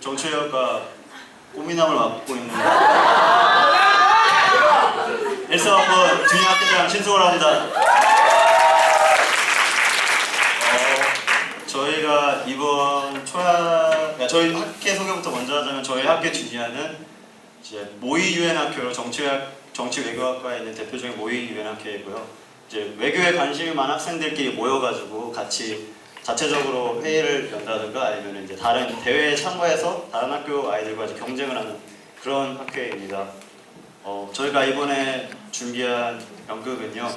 정치외교과 꽃미남을 맡고 있는 일사학번 중위학교장 신승호라고 합니다. 저희가 이번 저희 학회 소개부터 먼저 하자면 저희 학교 중위하는 이제 모의유엔학교로 정치외교학과에 있는 대표적인 모의유엔학회이고요. 이제 외교에 관심이 많은 학생들끼리 모여가지고 같이 자체적으로 회의를 연다든가 아니면 이제 다른 대회에 참가해서 다른 학교 아이들과 이제 경쟁을 하는 그런 학회입니다. 저희가 이번에 준비한 연극은요,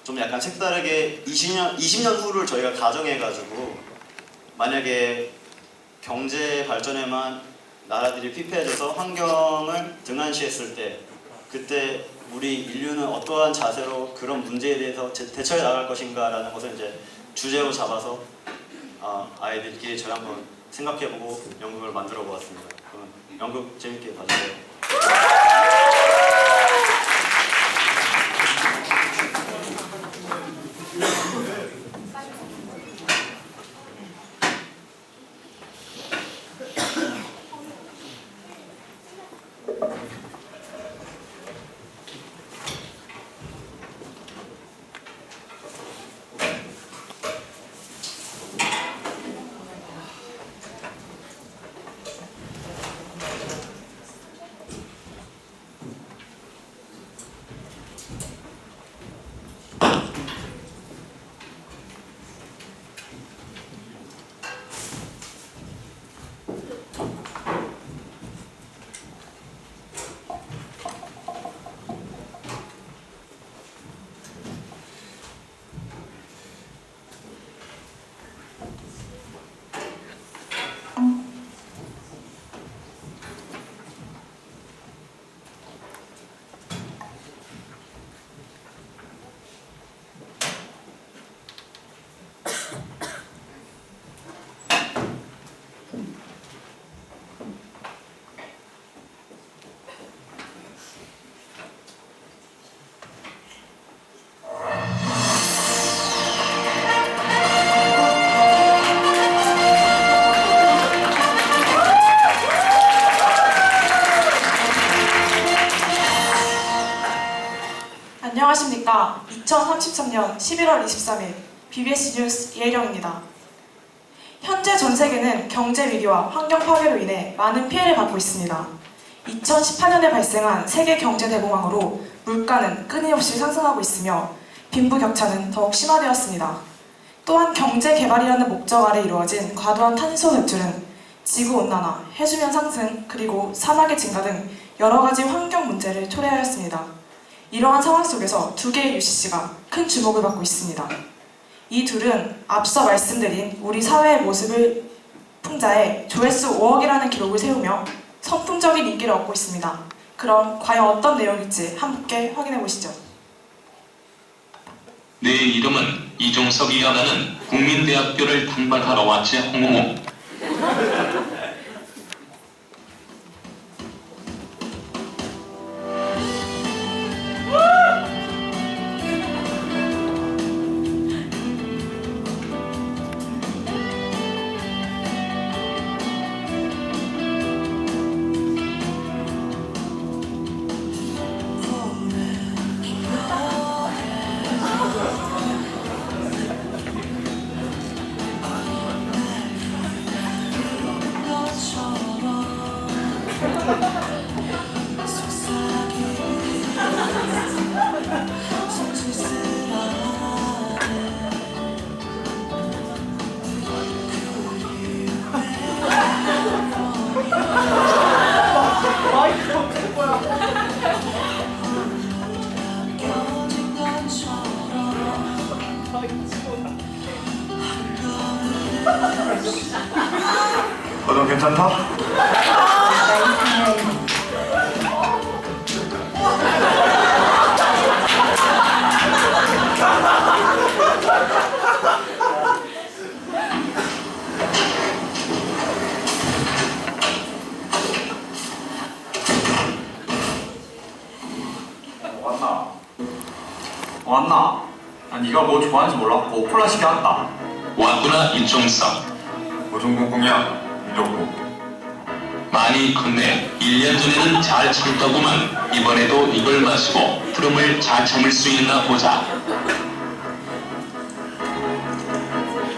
좀 약간 색다르게 20년 후를 저희가 가정해가지고 만약에 경제 발전에만 나라들이 피폐해져서 환경을 등한시했을 때 그때 우리 인류는 어떠한 자세로 그런 문제에 대해서 대처해 나갈 것인가라는 것을 이제 주제로 잡아서 아이들끼리 저희 한번 생각해보고 연극을 만들어 보았습니다. 그러면 연극 재밌게 봐주세요. 안녕하십니까. 2033년 11월 23일 BBS 뉴스 이혜령입니다. 현재 전 세계는 경제 위기와 환경 파괴로 인해 많은 피해를 받고 있습니다. 2018년에 발생한 세계 경제 대공황으로 물가는 끊임없이 상승하고 있으며 빈부격차는 더욱 심화되었습니다. 또한 경제 개발이라는 목적 아래 이루어진 과도한 탄소 배출은 지구온난화, 해수면 상승, 그리고 사막의 증가 등 여러 가지 환경 문제를 초래하였습니다. 이러한 상황 속에서 두 개의 UCC가 큰 주목을 받고 있습니다. 이 둘은 앞서 말씀드린 우리 사회의 모습을 풍자해 조회수 5억이라는 기록을 세우며 선풍적인 인기를 얻고 있습니다. 그럼 과연 어떤 내용일지 함께 확인해 보시죠. 내 이름은 이종석이야. 나는 국민대학교를 탐방하러 왔지. 홍홍홍. 넌 괜찮다? 왔나? 아, 네가 뭐 좋아하는지 몰랐고 콜라 시켜 왔다. 왔구나. 이종석. 무슨 꽁꽁이야? 이러고 많이 컸네. 1년 전에는 잘 참더구만. 이번에도 이걸 마시고 트름을 잘 참을 수 있나 보자.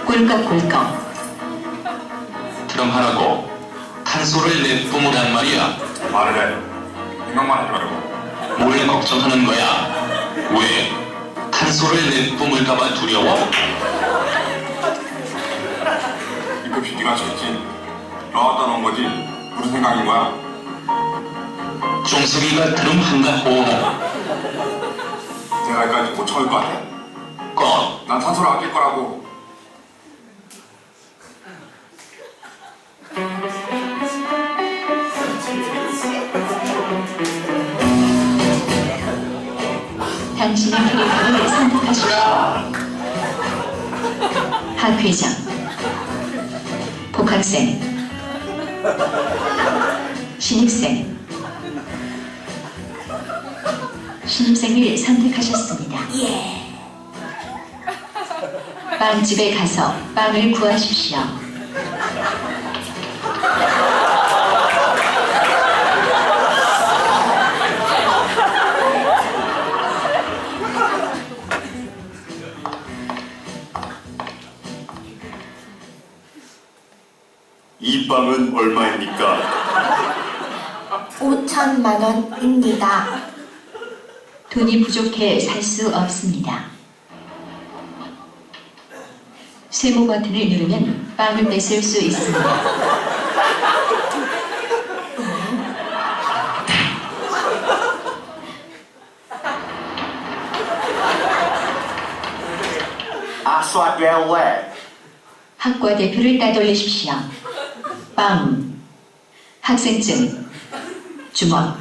꿀꺽꿀꺽. 트름하라고 탄소를 내뿜으란 말이야. 말을 해. 생각만 하지 말고. 뭘 걱정하는 거야? 왜? 탄소를 내뿜을까봐 두려워? 이 급식 네가 쳤지. 넣었다 놓은 거지. 무슨 생각인 거야? 종석이가 트름한다 호호. 내가 여기까지 못 참을 것 같아. 꺼. 난 탄소를 아낄 거라고. 당신의 캐릭터를 선택하십시오. 학회장, 복학생, 신입생, 신입생을 선택하셨습니다. 빵집에 가서 빵을 구하십시오. 이 빵은 얼마입니까? 5천만 원입니다. 돈이 부족해 살 수 없습니다. 세모 버튼을 누르면 빵을 뺏을 수 있습니다. 학과 대표를 따돌리십시오. 빵, 학생증, 주먹.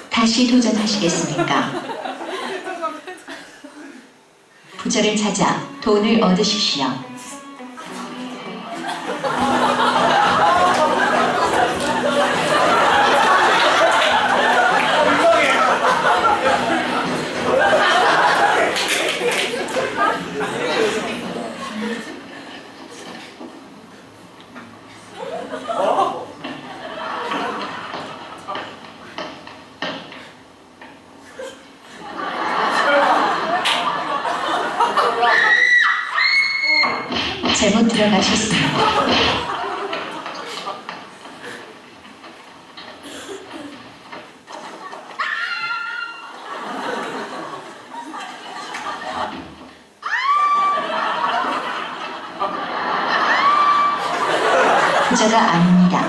다시 도전하시겠습니까? 부자를 찾아 돈을 얻으십시오. 잘못 들어가셨습니다. 부자가 아닙니다.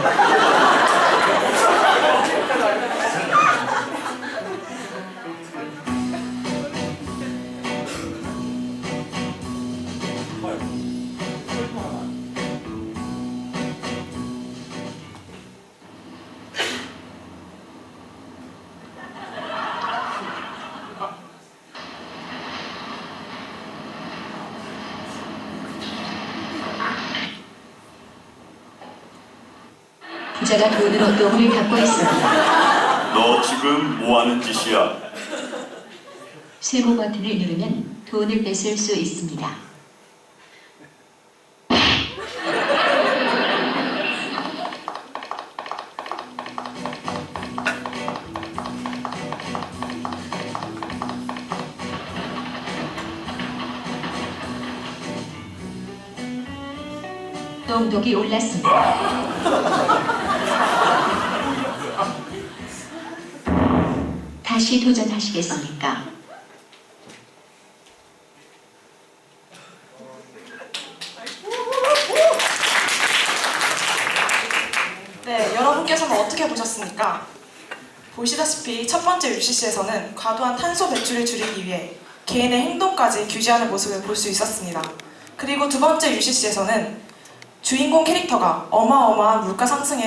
부자가 돈으로 똥을 닦고 있습니다. 너 지금 뭐 하는 짓이야? 세모 버튼을 누르면 돈을 뺏을 수 있습니다. 똥독이 올랐습니다. 다시 도전하시겠습니까? 네, 여러분께서는 어떻게 보셨습니까? 보시다시피 첫 번째 UCC에서는 과도한 탄소 배출을 줄이기 위해 개인의 행동까지 규제하는 모습을 볼 수 있었습니다. 그리고 두 번째 UCC에서는 주인공 캐릭터가 어마어마한 물가 상승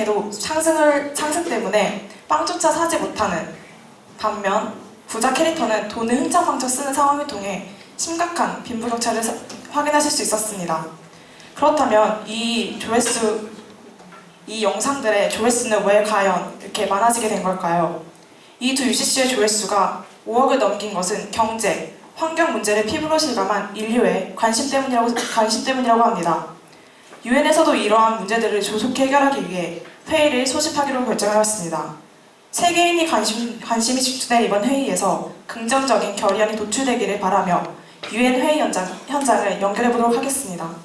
때문에 빵조차 사지 못하는 반면 부자 캐릭터는 돈을 흥청망청 쓰는 상황을 통해 심각한 빈부격차를 확인하실 수 있었습니다. 그렇다면 이 영상들의 조회수는 왜 과연 이렇게 많아지게 된 걸까요? 이 두 UCC의 조회수가 5억을 넘긴 것은 경제, 환경 문제를 피부로 실감한 인류의 관심 때문이라고 합니다. 유엔에서도 이러한 문제들을 조속히 해결하기 위해 회의를 소집하기로 결정하였습니다. 세계인이 관심이 집중된 이번 회의에서 긍정적인 결의안이 도출되기를 바라며 유엔 회의 현장을 연결해 보도록 하겠습니다.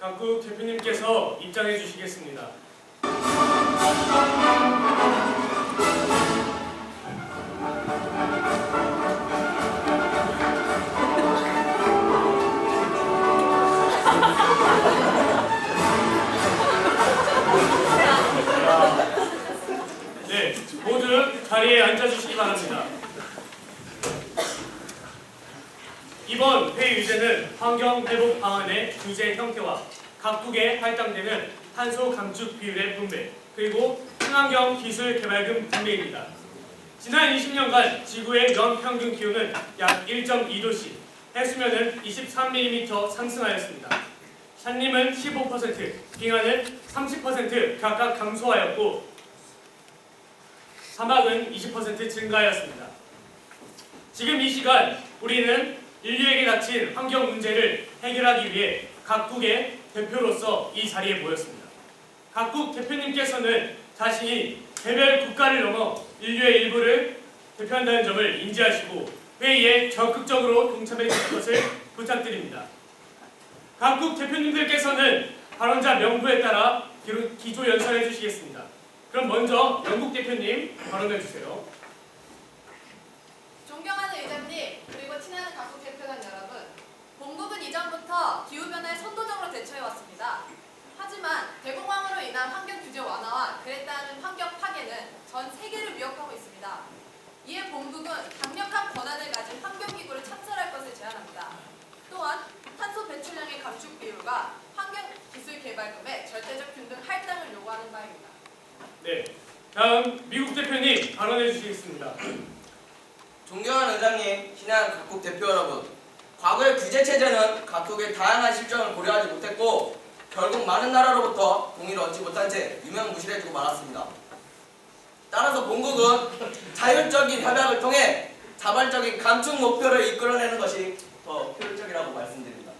각국 대표님께서 입장해 주시겠습니다. 네, 모두 자리에 앉아주시기 바랍니다. 이번 회의 주제는 환경회복 방안의 규제 형태와 각국에 할당되는 탄소 감축 비율의 분배, 그리고 친환경 기술 개발금 분배입니다. 지난 20년간 지구의 연평균 기온은 약 1.2도씩, 해수면은 23mm 상승하였습니다. 산림은 15%, 빙하는 30% 각각 감소하였고 사막은 20% 증가하였습니다. 지금 이 시간 우리는 인류에게 닥친 환경 문제를 해결하기 위해 각국의 대표로서 이 자리에 모였습니다. 각국 대표님께서는 자신이 개별 국가를 넘어 인류의 일부를 대표한다는 점을 인지하시고 회의에 적극적으로 동참해 주실 것을 부탁드립니다. 각국 대표님들께서는 발언자 명부에 따라 기조연설해 주시겠습니다. 그럼 먼저 영국 대표님 발언해 주세요. 존경하는 의장님, 그리고 친하는 각국 대표단 여러분, 본국은 이전부터 기후변화에 선도적으로 대처해왔습니다. 하지만 대공황으로 인한 환경 규제 완화와 그에 따른 환경 파괴는 전 세계를 위협하고 있습니다. 이에 본국은 강력한 권한을 가진 환경기구를 창설할 것을 제안합니다. 또한 탄소 배출량의 감축 비율과 환경기술개발금의 절대적 균등 할당을 요구하는 바입니다. 네, 다음 미국 대표님 발언해 주시겠습니다. 존경하는 의장님, 친한 각국 대표 여러분, 과거의 규제 체제는 각국의 다양한 실정을 고려하지 못했고 결국 많은 나라로부터 동의를 얻지 못한 채 유명무실해지고 말았습니다. 따라서 본국은 자율적인 협약을 통해 자발적인 감축 목표를 이끌어내는 것이 더 효율적이라고 말씀드립니다.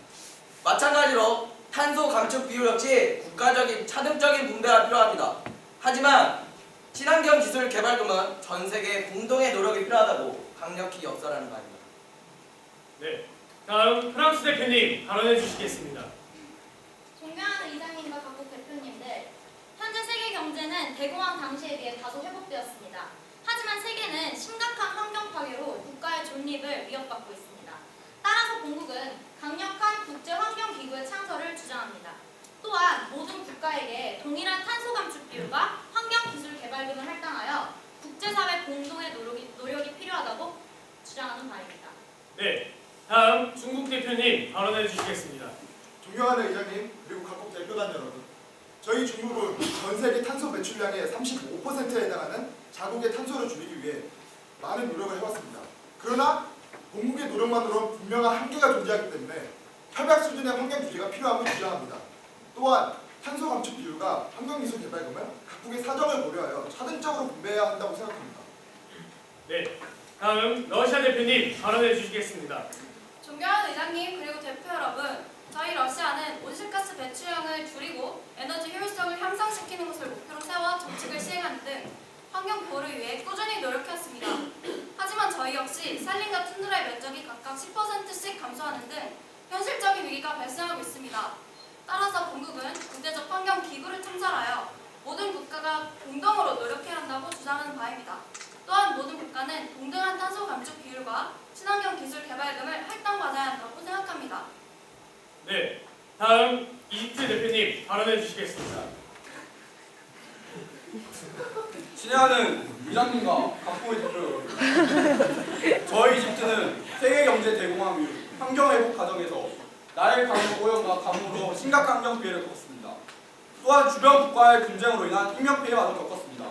마찬가지로 탄소 감축 비율 역시 국가적인 차등적인 분배가 필요합니다. 하지만 친환경 기술 개발금은 전 세계의 공동의 노력이 필요하다고 강력히 역설하는 바입니다. 네, 다음 프랑스 대표님 발언해 주시겠습니다. 존경하는 이장님과 각국 대표님들, 현재 세계 경제는 대공황 당시에 비해 다소 회복되었습니다. 하지만 세계는 심각한 환경 파괴로 국가의 존립을 위협받고 있습니다. 따라서 본국은 강력한 국제 환경 기구의 창설을 주장합니다. 또한 모든 국가에게 동일한 탄소 감축 비율과 환경 기술 개발금을 할당하여 국제사회 공동의 노력이 필요하다고 주장하는 바입니다. 네, 다음 중국 대표님 발언해 주시겠습니다. 존경하는 의장님, 그리고 각국 대표단 여러분, 저희 중국은 전 세계 탄소 배출량의 35%에 해당하는 자국의 탄소를 줄이기 위해 많은 노력을 해왔습니다. 그러나 본국의 노력만으로는 분명한 한계가 존재하기 때문에 협약 수준의 환경 규제가 필요함을 주장합니다. 또한 탄소 감축 비율과 환경기술 개발금은 각국의 사정을 고려하여 차등적으로 분배해야 한다고 생각합니다. 네, 다음 러시아 대표님 발언해 주시겠습니다. 존경하는 의장님, 그리고 대표 여러분, 저희 러시아는 온실가스 배출량을 줄이고 에너지 효율성을 향상시키는 것을 목표로 세워 정책을 시행하는 등 환경 보호를 위해 꾸준히 노력했습니다. 하지만 저희 역시 산림과 툰드라의 면적이 각각 10%씩 감소하는 등 현실적인 위기가 발생하고 있습니다. 따라서 본국은 국제적 환경 기구를 창설하여 모든 국가가 공동으로 노력해야 한다고 주장하는 바입니다. 또한 모든 국가는 동등한 탄소 감축 비율과 친환경 기술 개발금을 할당받아야 한다고 생각합니다. 네, 다음 이집트 대표님 발언해 주시겠습니다. 친애하는 의장님과 각국의 대표 여러분, 저희 이집트는 세계 경제 대공황 이후 환경 회복 과정에서 나일 강우 오염과 가뭄으로 심각한 환경 피해를 겪었습니다. 또한 주변 국가의 분쟁으로 인한 인명 피해마저 겪었습니다.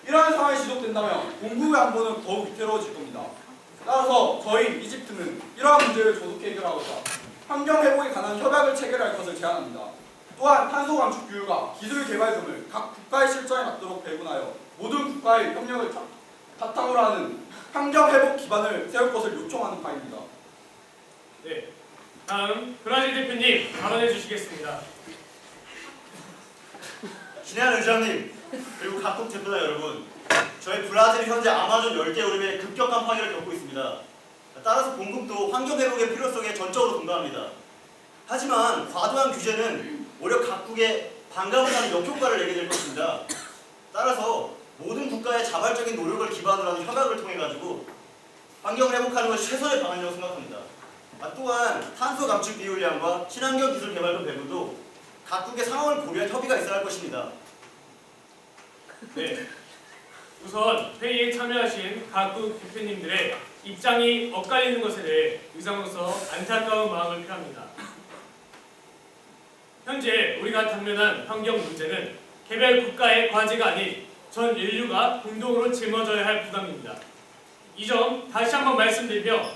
이러한 상황이 지속된다면 공국의 안보는 더욱 위태로워질 겁니다. 따라서 저희 이집트는 이러한 문제를 조속히 해결하고자 환경 회복에 관한 협약을 체결할 것을 제안합니다. 또한 탄소 감축 규율과 기술 개발금을 각 국가의 실정에 맞도록 배분하여 모든 국가의 협력을 바탕으로 하는 환경 회복 기반을 세울 것을 요청하는 바입니다. 네, 다음 브라질 대표님 발언해 주시겠습니다. 친애하는 의장님 그리고 각국 대표자 여러분, 저희 브라질이 현재 아마존 열대우림의 급격한 파괴를 겪고 있습니다. 따라서 본국도 환경 회복의 필요성에 전적으로 동감합니다. 하지만 과도한 규제는 오히려 각국에 반감을 사는 역효과를 내게 될 것입니다. 따라서 모든 국가의 자발적인 노력을 기반으로 하는 협약을 통해 가지고 환경을 회복하는 것이 최선의 방안이라고 생각합니다. 또한 탄소 감축 비율량과 친환경 기술 개발금 배분도 각국의 상황을 고려한 협의가 있어야 할 것입니다. 네, 우선 회의에 참여하신 각국 대표님들의 입장이 엇갈리는 것에 대해 의장으로서 안타까운 마음을 표합니다. 현재 우리가 당면한 환경 문제는 개별 국가의 과제가 아닌 전 인류가 공동으로 짊어져야 할 부담입니다. 이 점 다시 한번 말씀드리며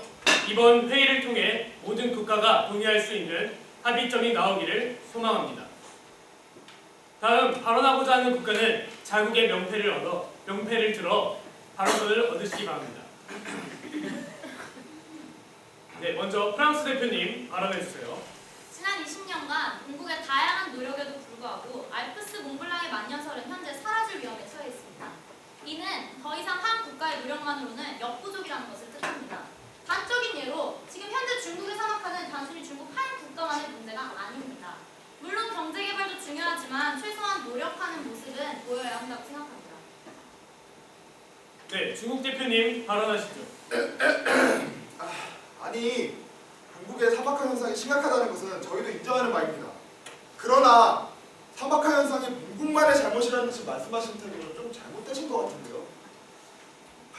이번 회의를 통해 모든 국가가 동의할 수 있는 합의점이 나오기를 소망합니다. 다음 발언하고자 하는 국가는 자국의 명패를 들어 발언권을 얻으시기 바랍니다. 네, 먼저 프랑스 대표님 발언해 주세요. 지난 20년간 공국의 다양한 노력에도 불구하고 알프스 몽블랑의 만년설은 현재 사라질 위험에 처해 있습니다. 이는 더 이상 한 국가의 노력만으로는 역부족이라는 것을 뜻합니다. 단적인 예로 지금 현재 중국의 사막화는 단순히 중국 한 국가만의 문제가 아닙니다. 물론 경제개발도 중요하지만 최소한 노력하는 모습은 보여야 한다고 생각합니다. 네, 중국 대표님 발언하시죠. 아니, 한국의 사막화 현상이 심각하다는 것은 저희도 인정하는 바입니다. 그러나 사막화 현상이 본국만의 잘못이라는 듯이 말씀하시는 태도는 좀 잘못되신 것 같은데요.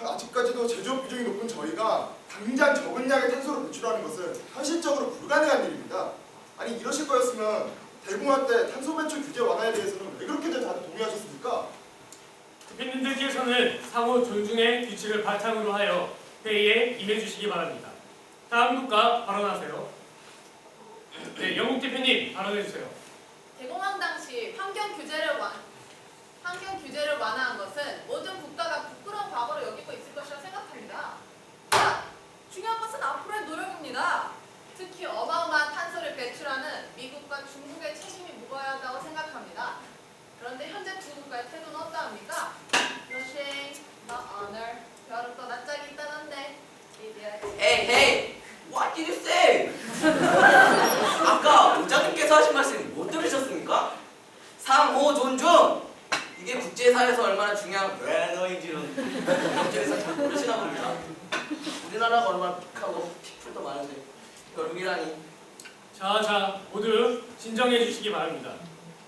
아직까지도 제조업 비중이 높은 저희가 당장 적은 양의 탄소를 배출하는 것은 현실적으로 불가능한 일입니다. 아니, 이러실 거였으면 대공황 때 탄소 배출 규제 완화에 대해서는 왜 그렇게들 다들 동의하셨습니까? 대표님들께서는 상호 존중의 규칙을 바탕으로 하여 회의에 임해주시기 바랍니다. 다음 국가 발언하세요. 네, 영국 대표님 발언해주세요. 대공황 당시 환경 규제를 완화한 것은 모든 국가가 부끄러운 과거로 여기고 있을 것이라 생각합니다. 중요한 것은 앞으로의 노력입니다. 특히 어마어마한 탄소를 배출하는 미국과 중국의 책임이 무거워야 한다고 생각합니다. 그런데 현재 두 국가의 태도는 어떠합니까? Rushing, not honor. 별은 또 낯짝이 있다던데. Hey, hey! What did you say? 아까 의장님께서 하신 말씀 못 들으셨습니까? 상호 존중! 이게 국제사회에서 얼마나 중요한 매너인지는 경제에서 잘 모르시나 봅니다. 우리나라가 얼마나 픽하고 피플도 많은데 결국이라니. 자, 모두 진정해 주시기 바랍니다.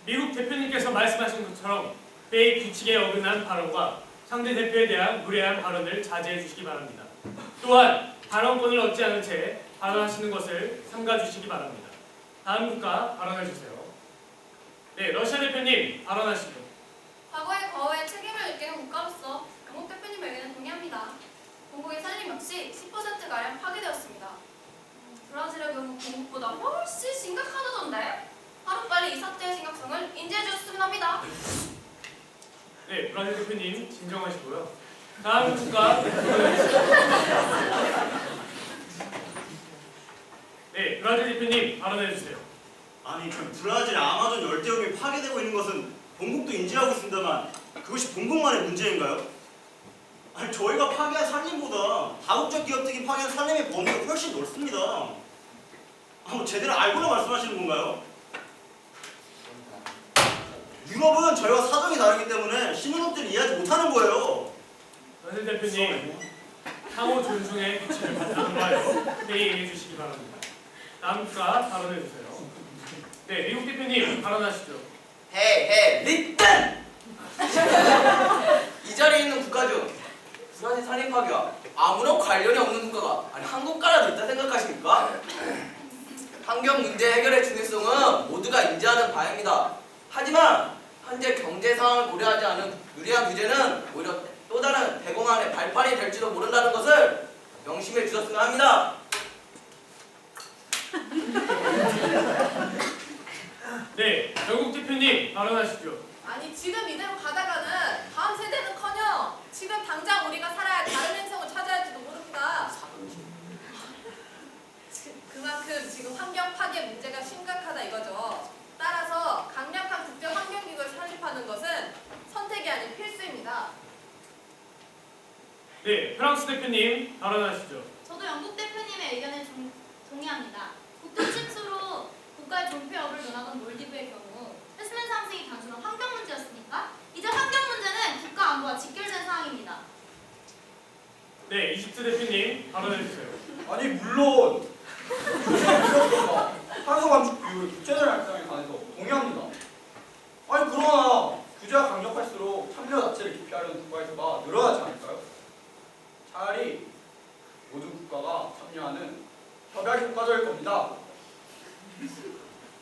미국 대표님께서 말씀하신 것처럼 회의 규칙에 어긋난 발언과 상대 대표에 대한 무례한 발언을 자제해 주시기 바랍니다. 또한 발언권을 얻지 않은 채 발언하시는 것을 삼가 주시기 바랍니다. 다음 국가 발언해 주세요. 네, 러시아 대표님 발언하시죠. 과거의 거에 책임을 느끼는 국가로서 영국 대표님의 의견에 동의합니다. 공국의 산림 역시 10%가량 파괴되었습니다. 브라질의 경우 공국보다 훨씬 심각하다던데 하루빨리 이 사태의 심각성을 인지해 주셨으면 합니다. 네, 브라질 대표님 진정하시고요. 다음 국가 네, 브라질 대표님 발언해 주세요. 아니, 그 브라질 아마존 열대우림이 파괴되고 있는 것은 본국도 인지하고 있습니다만 그것이 본국만의 문제인가요? 아니, 저희가 파괴한 산림보다 다국적 기업들이 파괴한 산림의 범위가 훨씬 넓습니다. 제대로 알고나 말씀하시는 건가요? 유럽은 저희와 사정이 다르기 때문에 신흥국들이 이해하지 못하는 거예요. 전세 대표님, 상호 존중의 규칙을 반영하여 회의해 주시기 바랍니다. 다음 국가 발언해 주세요. 네, 미국 대표님 발언하시죠. 헤이 리튼! 이 자리에 있는 국가 중 브라질 산입 파괴와 아무런 관련이 없는 국가가 아니 한국가라도 있다 생각하십니까? 환경 문제 해결의 중요성은 모두가 인지하는 바입니다. 하지만 현재 경제 상황을 고려하지 않은 유리한 규제는 오히려 또 다른 대공황의 발판이 될지도 모른다는 것을 명심해 주셨으면 합니다. 네, 영국 대표님 발언하시죠. 아니 지금 이대로 가다가는 다음 세대는커녕 지금 당장 우리가 살아야 할 다른 행성을 찾아야 할지도 모릅니다. 그만큼 지금 환경 파괴 문제가 심각하다 이거죠. 따라서 강력한 국제 환경기구를 설립하는 것은 선택이 아닌 필수입니다. 네, 프랑스 대표님 발언하시죠. 저도 영국 대표님의 의견에 동의합니다. 국토 침수로 국가의 존폐업을 논하던 몰디브의 경우 해수면 상승이 단순한 환경 문제였으니까 이제 환경 문제는 국가 안보와 직결된 사항입니다. 네, 이집트 대표님 발언해 주세요. 아니 물론 탄소 감축 비율 국제적 발상에 관해서 동의합니다. 아니 그러나 규제가 강력할수록 참여 자체를 기피하려는 국가의 수가 늘어나지 않을까요? 차라리 모든 국가가 참여하는 협약이 효과적일 겁니다.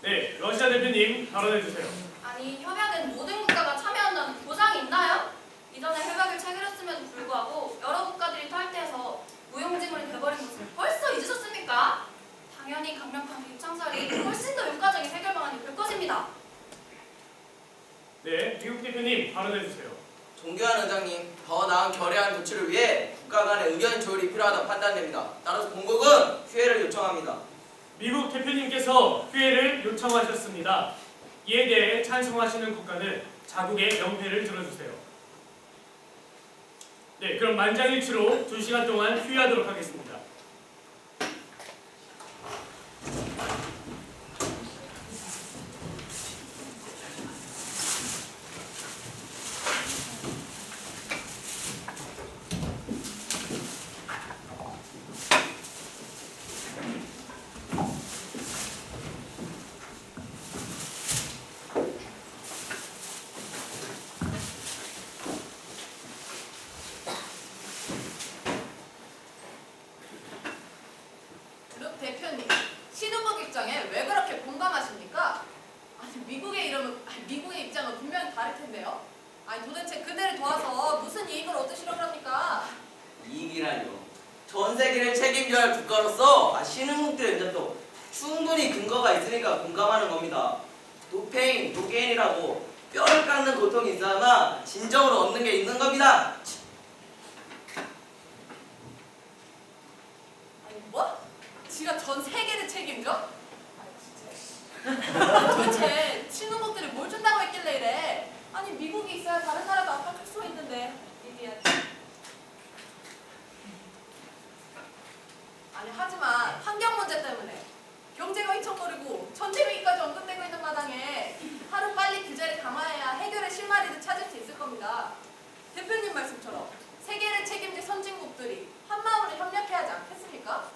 네, 러시아 대표님 발언해 주세요. 아니 협약엔 모든 국가가 참여한다는 보장이 있나요? 이전에 협약을 체결했음에도 불구하고 여러 국가들이 탈퇴해서 무용지물이 돼버린 것을 벌써 잊으셨습니까? 당연히 강력한 기구 창설이 훨씬 더 효과적인 해결 방안이 될 것입니다. 네, 미국 대표님 발언해 주세요. 존경하는 의장님, 더 나은 결의안 조치를 위해 국가 간의 의견 조율이 필요하다 판단됩니다. 따라서 본국은 휴회를 요청합니다. 미국 대표님께서 휴회를 요청하셨습니다. 이에 대해 찬성하시는 국가는 자국의 명패를 들어주세요. 네, 그럼 만장일치로 2시간 동안 휴회하도록 하겠습니다. 룩 대표님, 신흥국 입장에 왜 그렇게 공감하십니까? 아니 미국의 입장은 분명히 다를 텐데요. 아니 도대체 그들을 도와서 무슨 이익을 얻으시려고 합니까? 이익이라뇨. 전 세계를 책임져야 할 국가로서 신흥국들의 의견도 충분히 근거가 있으니까 공감하는 겁니다. 노페인, 노게인이라고 뼈를 깎는 고통이 있어야만 진정으로 얻는 게 있는 겁니다. 아니 뭐? 지가 전 세계를 책임져? 아니 진짜. 도대체 신흥국들이 뭘 준다고 했길래 이래? 아니 미국이 있어야 다른 나라도 압박할 수 있는데 이디야. 아니 하지만 환경 문제 때문에 경제가 휘청거리고 전체 위기까지 언급되고 있는 마당에 하루빨리 규제를 강화해야 해결의 실마리를 찾을 수 있을 겁니다. 대표님 말씀처럼 세계를 책임질 선진국들이 한마음으로 협력해야 하지 않겠습니까?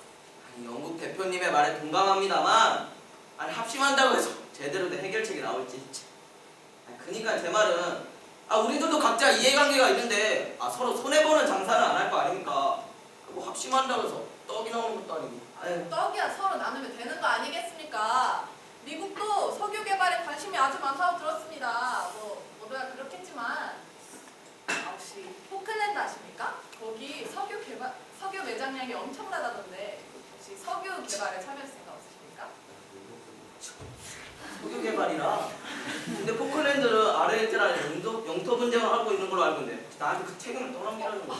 아니, 영국 대표님의 말에 동감합니다만 아니 합심한다고 해서 제대로 된 해결책이 나올지. 아니, 그니까 제 말은 우리들도 각자 이해관계가 있는데 서로 손해보는 장사는 안 할 거 아닙니까? 뭐 합심한다고 해서 떡이 나오는 것도 아니고. 아유. 떡이야 서로 나누면 되는 거 아니겠습니까? 미국도 석유 개발에 관심이 아주 많다고 들었습니다. 모두가 그렇겠지만 혹시 포클랜드 아십니까? 거기 석유 매장량이 엄청나다던데 혹시 석유 개발에 참여할 생각 없으십니까? 석유 개발이라. 근데 포클랜드는 아르헨티나에 영토 분쟁을 하고 있는 걸로 알고 있는데 나한테 그 책임을 떠넘기라는 거야.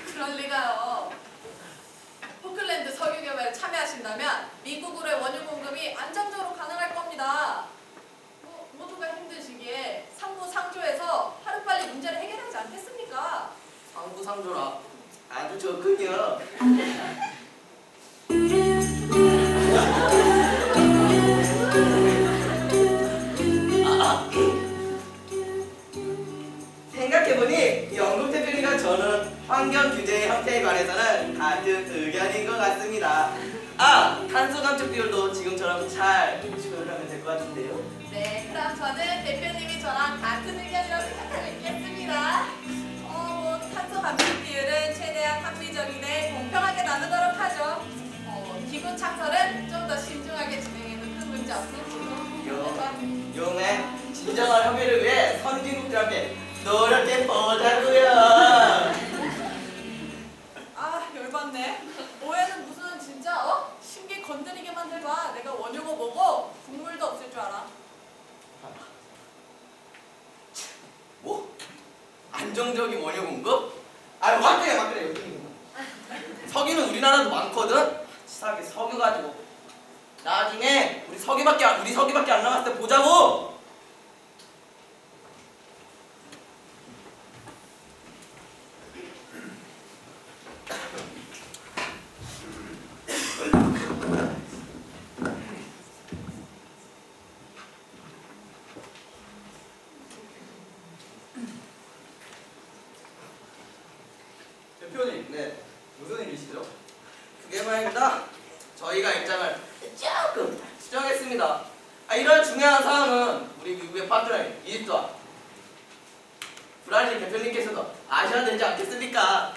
그럴 리가요. 포클랜드 석유 개발에 참여하신다면 미국으로의 원유 공급이 안정적으로 가능할 겁니다. 모두가 힘든 시기에 상부상조해서 하루빨리 문제를 해결하지 않겠습니까? 상부상조라. 아주 좋군요. 환경 규제의 형태에 관해서는 같은 의견인 것 같습니다. 아, 탄소 감축 비율도 지금처럼 잘 조율하면 될 것 같은데요. 네, 그럼 저는 대표님이 저랑 같은 의견이라고 생각하고 있겠습니다. 탄소 감축 비율은 최대한 합리적이되 공평하게 나누도록 하죠. 기구 창설은 좀 더 신중하게 진행해도 큰 문제 없을 거고. 용의 진정한 협의를 위해 선진국들한테 노력해 보자고요. 아, 열받네. 오해는 무슨 진짜 신기 건드리게 만들봐. 내가 원효고 뭐고 국물도 없을 줄 알아. 뭐? 안정적인 원유 공급? 아유, 맞그래 여기. 석유는 우리나라도 많거든. 치사하게 석유 가지고 나중에 우리 석유밖에 안 남았을 때 보자고. 대표님, 네, 무슨 일이시죠? 그게 말입니다. 저희가 입장을 조금 수정했습니다. 이런 중요한 사항은 우리 미국의 파트너인 이집트와 브라질 대표님께서도 아셔야 되지 않겠습니까?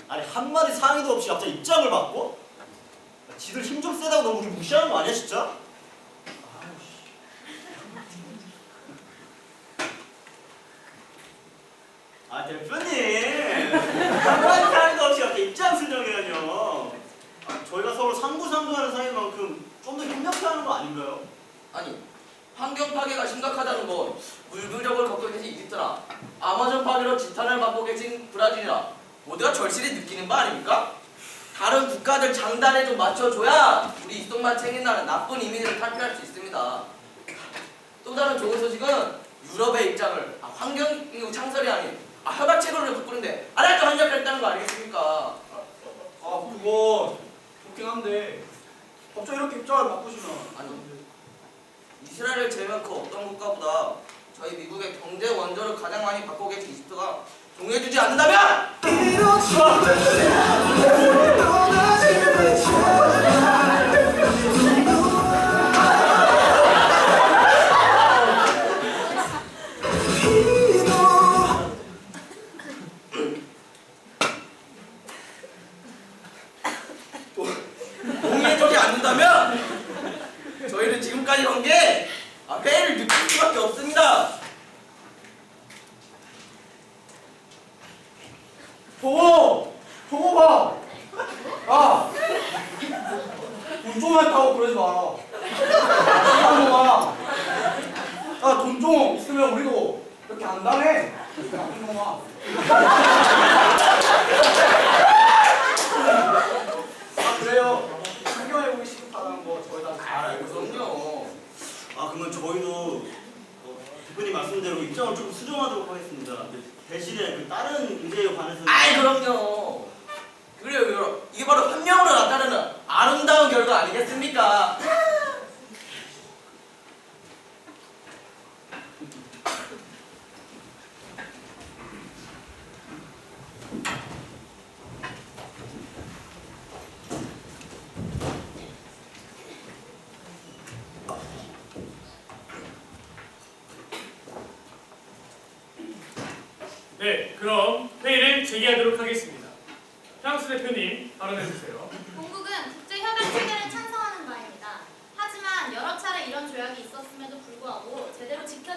아니 한마디 상의도 없이 갑자기 입장을 바꿔? 지들 힘 좀 세다고 너무 우리 무시하는 거 아니야 진짜? 아 대표님 한마디 상의도 없이 갑자기 입장 수정이라뇨. 저희가 서로 상부상조하는 사이만큼 좀 더 협력해야 하는 거 아닌가요? 아니, 환경 파괴가 심각하다는 건 물부족을 겪고 계신 이집트나 아마존 파괴로 지탄을 받고 계신 브라질이나 모두가 절실히 느끼는 바 아닙니까? 다른 국가들 장단에 좀 맞춰줘야 우리 입속만 챙긴다는 나쁜 이미지를 탈피할 수 있습니다. 또 다른 좋은 소식은 유럽의 입장을 환경기구 창설이 아닌 협약 체로를 바꾸는데 아래도 한적을 했다는 거 아니겠습니까? 그거 좋긴 한데 갑자기 이렇게 입장을 바꾸시면 아니, 이스라엘을 제외한 그 어떤 국가보다 저희 미국의 경제 원조를 가장 많이 받고 계신 이집트가 동의해주지 않는다면 동의해주지 않는다면 저희는 지금까지 한 게 회의를 느낄 수밖에 없습니다. 저거 봐! 돈 좀 많다고 그러지 마라. 돈 좀 있으면 우리도 이렇게 안 당해. 나쁜 놈아. 그래요. 신경해보기 시급하다는 거 저희 다 잘 알고 있거든요. 그럼요. 그러면 저희도 대표님 말씀대로 입장을 조금 수정하도록 하겠습니다. 대신에 그 다른 문제에 관해서는 그럼요. 그래요. 이게 바로 환경으로 나타나는 아름다운 결과 아니겠습니까? 네, 그럼 회의를 재개하도록 하겠습니다. 프랑스 대표님 발언해주세요. 본국은 국제협약 체계를 찬성하는 바입니다. 하지만 여러 차례 이런 조약이 있었음에도 불구하고 제대로 지켜